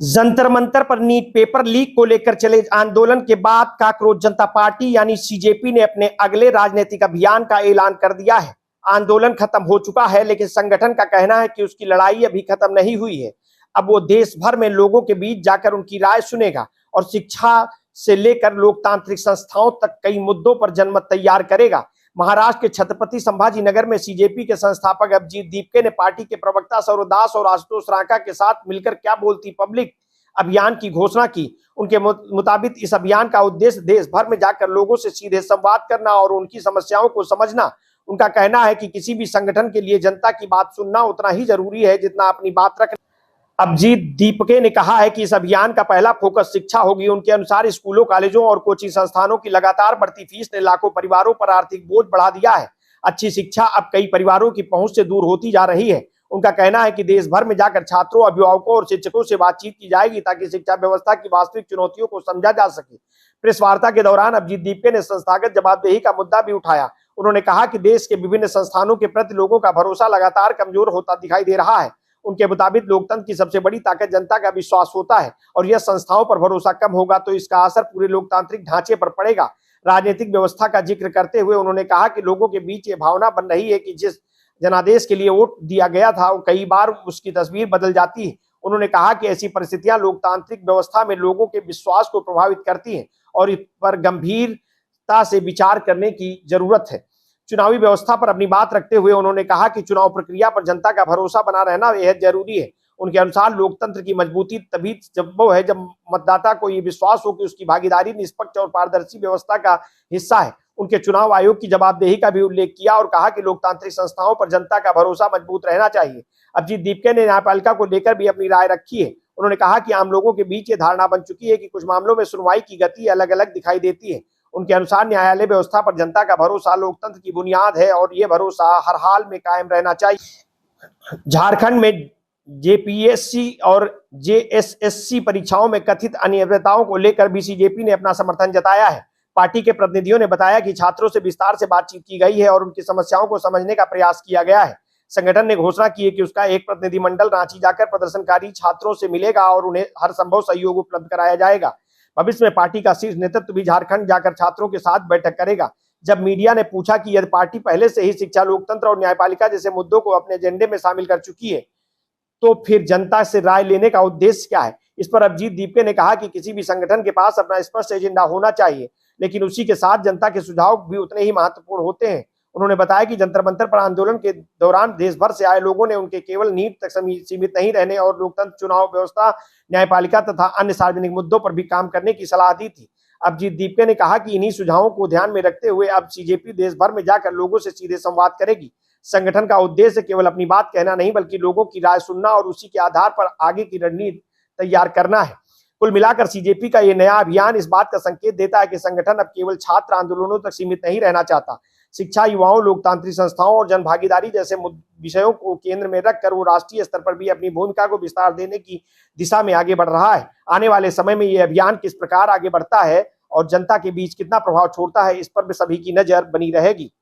जंतर मंतर पर NEET paper leak को लेकर चले आंदोलन के बाद काकरोच जनता पार्टी यानी सीजेपी ने अपने अगले राजनीतिक अभियान का ऐलान कर दिया है। आंदोलन खत्म हो चुका है, लेकिन संगठन का कहना है कि उसकी लड़ाई अभी खत्म नहीं हुई है। अब वो देश भर में लोगों के बीच जाकर उनकी राय सुनेगा और शिक्षा से लेकर लोकतांत्रिक संस्थाओं तक कई मुद्दों पर जनमत तैयार करेगा। महाराष्ट्र के छत्रपति संभाजी नगर में सीजेपी के संस्थापक अभिजीत दीपके ने पार्टी के प्रवक्ता सौरभ दास और आशुतोष रांका के साथ मिलकर क्या बोलती पब्लिक अभियान की घोषणा की। उनके मुताबिक इस अभियान का उद्देश्य देश भर में जाकर लोगों से सीधे संवाद करना और उनकी समस्याओं को समझना। उनका कहना है कि किसी भी संगठन के लिए जनता की बात सुनना उतना ही जरूरी है जितना अपनी बात रखना। अभिजीत दीपके ने कहा है कि इस अभियान का पहला फोकस शिक्षा होगी। उनके अनुसार स्कूलों, कॉलेजों और कोचिंग संस्थानों की लगातार बढ़ती फीस ने लाखों परिवारों पर आर्थिक बोझ बढ़ा दिया है। अच्छी शिक्षा अब कई परिवारों की पहुंच से दूर होती जा रही है। उनका कहना है कि देश भर में जाकर छात्रों, अभिभावकों और शिक्षकों से बातचीत की जाएगी ताकि शिक्षा व्यवस्था की वास्तविक चुनौतियों को समझा जा सके। प्रेस वार्ता के दौरान अभिजीत दीपके ने संस्थागत जवाबदेही का मुद्दा भी उठाया। उन्होंने कहा कि देश के विभिन्न संस्थानों के प्रति लोगों का भरोसा लगातार कमजोर होता दिखाई दे रहा है। उनके मुताबिक लोकतंत्र की सबसे बड़ी ताकत जनता का विश्वास होता है और यह संस्थाओं पर भरोसा कम होगा तो इसका असर पूरे लोकतांत्रिक ढांचे पर पड़ेगा। राजनीतिक व्यवस्था का जिक्र करते हुए उन्होंने कहा कि लोगों के बीच ये भावना बन रही है कि जिस जनादेश के लिए वोट दिया गया था वो कई बार उसकी तस्वीर बदल जाती है। उन्होंने कहा कि ऐसी परिस्थितियां लोकतांत्रिक व्यवस्था में लोगों के विश्वास को प्रभावित करती हैं और इस पर गंभीरता से विचार करने की जरूरत है। चुनावी व्यवस्था पर अपनी बात रखते हुए उन्होंने कहा कि चुनाव प्रक्रिया पर जनता का भरोसा बना रहना बेहद जरूरी है। उनके अनुसार लोकतंत्र की मजबूती तभी संभव है जब मतदाता को ये विश्वास हो कि उसकी भागीदारी निष्पक्ष और पारदर्शी व्यवस्था का हिस्सा है। उनके चुनाव आयोग की जवाबदेही का भी उल्लेख किया और कहा कि लोकतांत्रिक संस्थाओं पर जनता का भरोसा मजबूत रहना चाहिए। अभिजीत दीपके ने न्यायपालिका को लेकर भी अपनी राय रखी है। उन्होंने कहा कि आम लोगों के बीच ये धारणा बन चुकी है कि कुछ मामलों में सुनवाई की गति अलग अलग दिखाई देती है। उनके अनुसार न्यायालय व्यवस्था पर जनता का भरोसा लोकतंत्र की बुनियाद है और ये भरोसा हर हाल में कायम रहना चाहिए। झारखंड में जेपीएससी और जेएसएससी परीक्षाओं में कथित अनियमितताओं को लेकर भी सीजेपी ने अपना समर्थन जताया है। पार्टी के प्रतिनिधियों ने बताया कि छात्रों से विस्तार से बातचीत की गई है और उनकी समस्याओं को समझने का प्रयास किया गया है। संगठन ने घोषणा की है कि उसका एक प्रतिनिधिमंडल रांची जाकर प्रदर्शनकारी छात्रों से मिलेगा और उन्हें हर संभव सहयोग उपलब्ध कराया जाएगा। भविष्य में पार्टी का शीर्ष नेतृत्व भी झारखंड जाकर छात्रों के साथ बैठक करेगा। जब मीडिया ने पूछा कि यदि पार्टी पहले से ही शिक्षा, लोकतंत्र और न्यायपालिका जैसे मुद्दों को अपने एजेंडे में शामिल कर चुकी है तो फिर जनता से राय लेने का उद्देश्य क्या है। इस पर अभिजीत दीपके ने कहा कि किसी भी संगठन के पास अपना स्पष्ट एजेंडा होना चाहिए, लेकिन उसी के साथ जनता के सुझाव भी उतने ही महत्वपूर्ण होते हैं। उन्होंने बताया कि जंतर मंतर पर आंदोलन के दौरान देश भर से आए लोगों ने उनके केवल नीट तक सीमित नहीं रहने और लोकतंत्र, चुनाव व्यवस्था, न्यायपालिका तथा अन्य सार्वजनिक मुद्दों पर भी काम करने की सलाह दी थी। अभिजीत दीपके ने कहा कि इन्हीं सुझावों को ध्यान में रखते हुए अब सीजेपी देश भर में जाकर लोगों से सीधे संवाद करेगी। संगठन का उद्देश्य केवल अपनी बात कहना नहीं बल्कि लोगों की राय सुनना और उसी के आधार पर आगे की रणनीति तैयार करना है। कुल मिलाकर सीजेपी का ये नया अभियान इस बात का संकेत देता है कि संगठन अब केवल छात्र आंदोलनों तक सीमित नहीं रहना चाहता। शिक्षा, युवाओं, लोकतांत्रिक संस्थाओं और जनभागीदारी जैसे विषयों को केंद्र में रखकर वो राष्ट्रीय स्तर पर भी अपनी भूमिका को विस्तार देने की दिशा में आगे बढ़ रहा है। आने वाले समय में ये अभियान किस प्रकार आगे बढ़ता है और जनता के बीच कितना प्रभाव छोड़ता है, इस पर भी सभी की नजर बनी रहेगी।